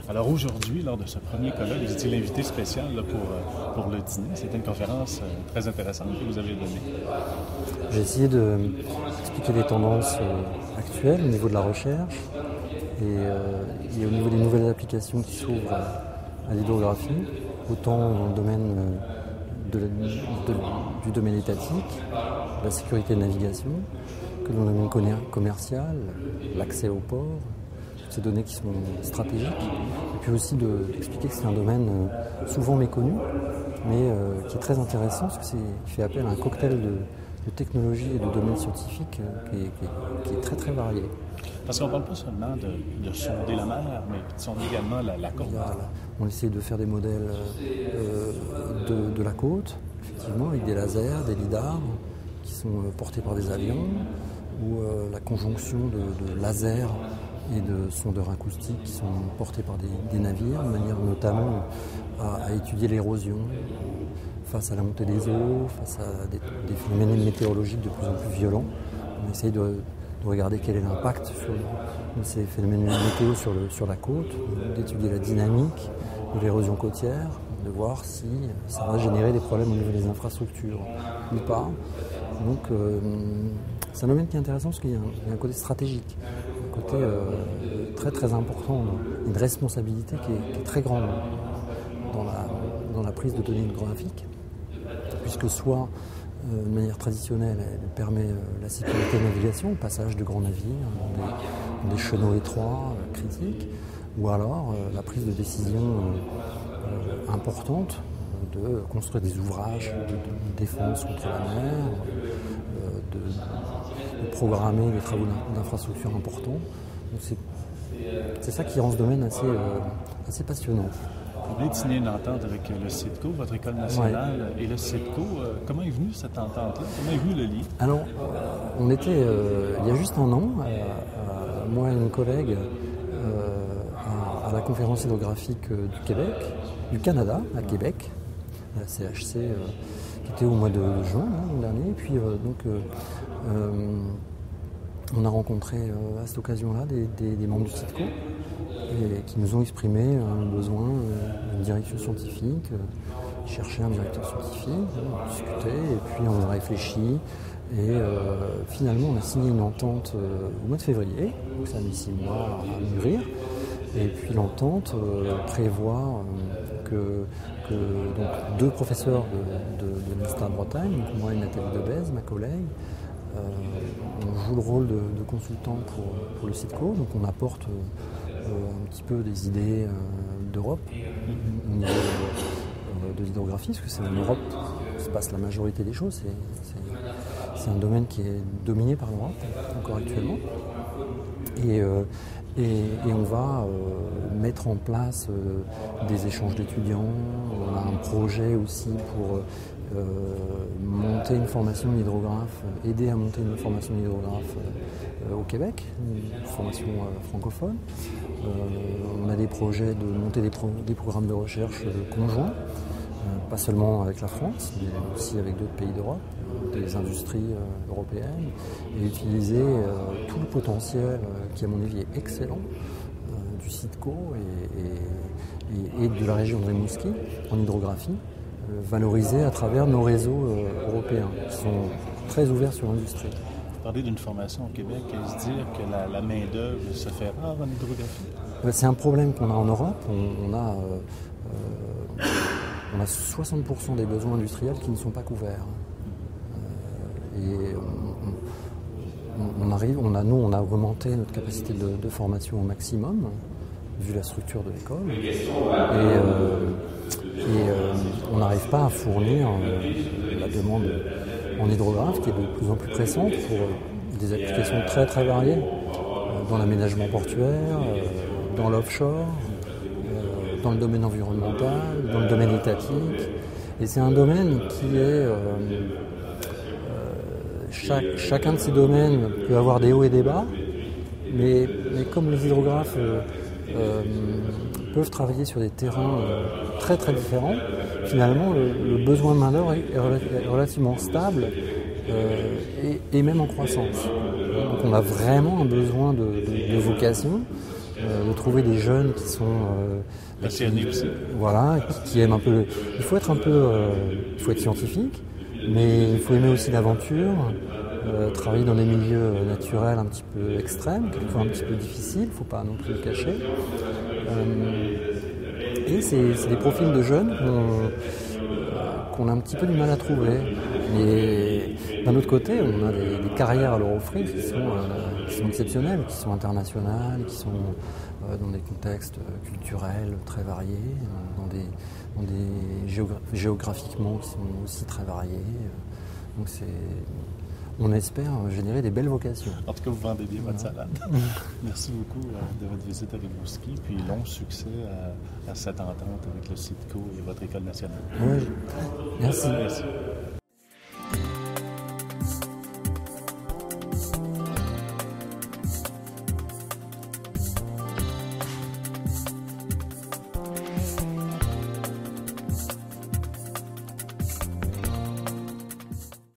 Alors aujourd'hui, lors de ce premier colloque, vous étiez l'invité spécial là, pour le dîner. C'était une conférence très intéressante que vous avez donnée. J'ai essayé d'expliquer les tendances actuelles au niveau de la recherche et au niveau des nouvelles applications qui s'ouvrent à l'hydrographie, autant dans le domaine du domaine étatique, la sécurité de navigation, que dans le domaine commercial, l'accès au port, toutes ces données qui sont stratégiques, et puis aussi d'expliquer que c'est un domaine souvent méconnu, mais qui est très intéressant parce qu'il fait appel à un cocktail de technologies et de domaines scientifiques qui est très très varié. Parce qu'on ne parle pas seulement de sonder la mer, mais de sonder également la côte. On essaie de faire des modèles de la côte, effectivement, avec des lasers, des lidars qui sont portés par des avions, ou la conjonction de lasers et de sondeurs acoustiques qui sont portés par des navires, de manière notamment à étudier l'érosion face à la montée des eaux, face à des phénomènes météorologiques de plus en plus violents. On essaye de regarder quel est l'impact de ces phénomènes météo sur la côte, d'étudier la dynamique de l'érosion côtière, de voir si ça va générer des problèmes au niveau des infrastructures ou pas. Donc c'est un domaine qui est intéressant parce qu'il y a un côté stratégique, un côté très très important, une responsabilité qui est très grande dans la prise de données hydrographiques, puisque soit de manière traditionnelle, elle permet la sécurité de navigation, le passage de grands navires dans des chenaux étroits, critiques, ou alors la prise de décision importante de construire des ouvrages de défense contre la mer, de programmer des travaux d'infrastructure importants. Donc c'est ça qui rend ce domaine assez passionnant. Vous venez de signer une entente avec le CIDCO, votre école nationale, et le CIDCO. Comment est venue cette entente-là? Comment est venu le lien? Alors, on était, il y a juste un an, moi et une collègue, à la conférence hydrographique du Québec, du Canada, à Québec, à la CHC, qui était au mois de juin l'an dernier. Et puis, on a rencontré à cette occasion-là des membres du CIDCO et qui nous ont exprimé un besoin d'une direction scientifique, chercher un directeur scientifique, on a discuté et puis on a réfléchi et finalement on a signé une entente au mois de février, donc ça a mis 6 mois à mûrir, et puis l'entente prévoit que donc 2 professeurs de l'Université de Bretagne, donc moi et Nathalie Debèze, ma collègue, on joue le rôle de consultant pour le CIDCO, donc on apporte un petit peu des idées d'Europe au niveau de l'hydrographie, parce que c'est en Europe que se passe la majorité des choses. C'est un domaine qui est dominé par l'Europe, encore actuellement. Et on va mettre en place des échanges d'étudiants. On a un projet aussi pour monter une formation d'hydrographe, aider à monter une formation d'hydrographe au Québec, une formation francophone. On a des projets de monter des programmes de recherche conjoints, pas seulement avec la France, mais aussi avec d'autres pays d'Europe, des industries européennes, et utiliser tout le potentiel qui, à mon avis, est excellent du CIDCO et de la région de Rimouski en hydrographie, valorisé à travers nos réseaux européens qui sont très ouverts sur l'industrie. Vous parlez d'une formation au Québec et se dire que la main-d'œuvre se fait rare en hydrographie? C'est un problème qu'on a en Europe. On a 60% des besoins industriels qui ne sont pas couverts. Et on a augmenté notre capacité de formation au maximum, vu la structure de l'école. Et on n'arrive pas à fournir la demande en hydrographe qui est de plus en plus pressante pour des applications très très variées dans l'aménagement portuaire, dans l'offshore, dans le domaine environnemental, dans le domaine étatique. Et c'est un domaine qui est... chacun de ces domaines peut avoir des hauts et des bas, mais comme les hydrographes peuvent travailler sur des terrains très très différents, finalement le besoin de main-d'œuvre est relativement stable et même en croissance. Donc on a vraiment un besoin de vocation de trouver des jeunes qui sont passionnés aussi. Voilà, qui aiment un peu. Il faut être scientifique, mais il faut aimer aussi l'aventure, travailler dans des milieux naturels un petit peu extrêmes, quelquefois un petit peu difficiles, il ne faut pas non plus le cacher. Et c'est des profils de jeunes qu'on a un petit peu du mal à trouver. Et d'un autre côté, on a des carrières à leur offrir qui sont exceptionnelles, qui sont internationales, qui sont dans des contextes culturels très variés, dans des géographiquement qui sont aussi très variés. Donc on espère générer des belles vocations. En tout cas, vous vendez bien votre salade. Merci beaucoup de votre visite avec Rimouski, puis long succès à cette entente avec le CITCO et votre École nationale. Oui, merci. Merci.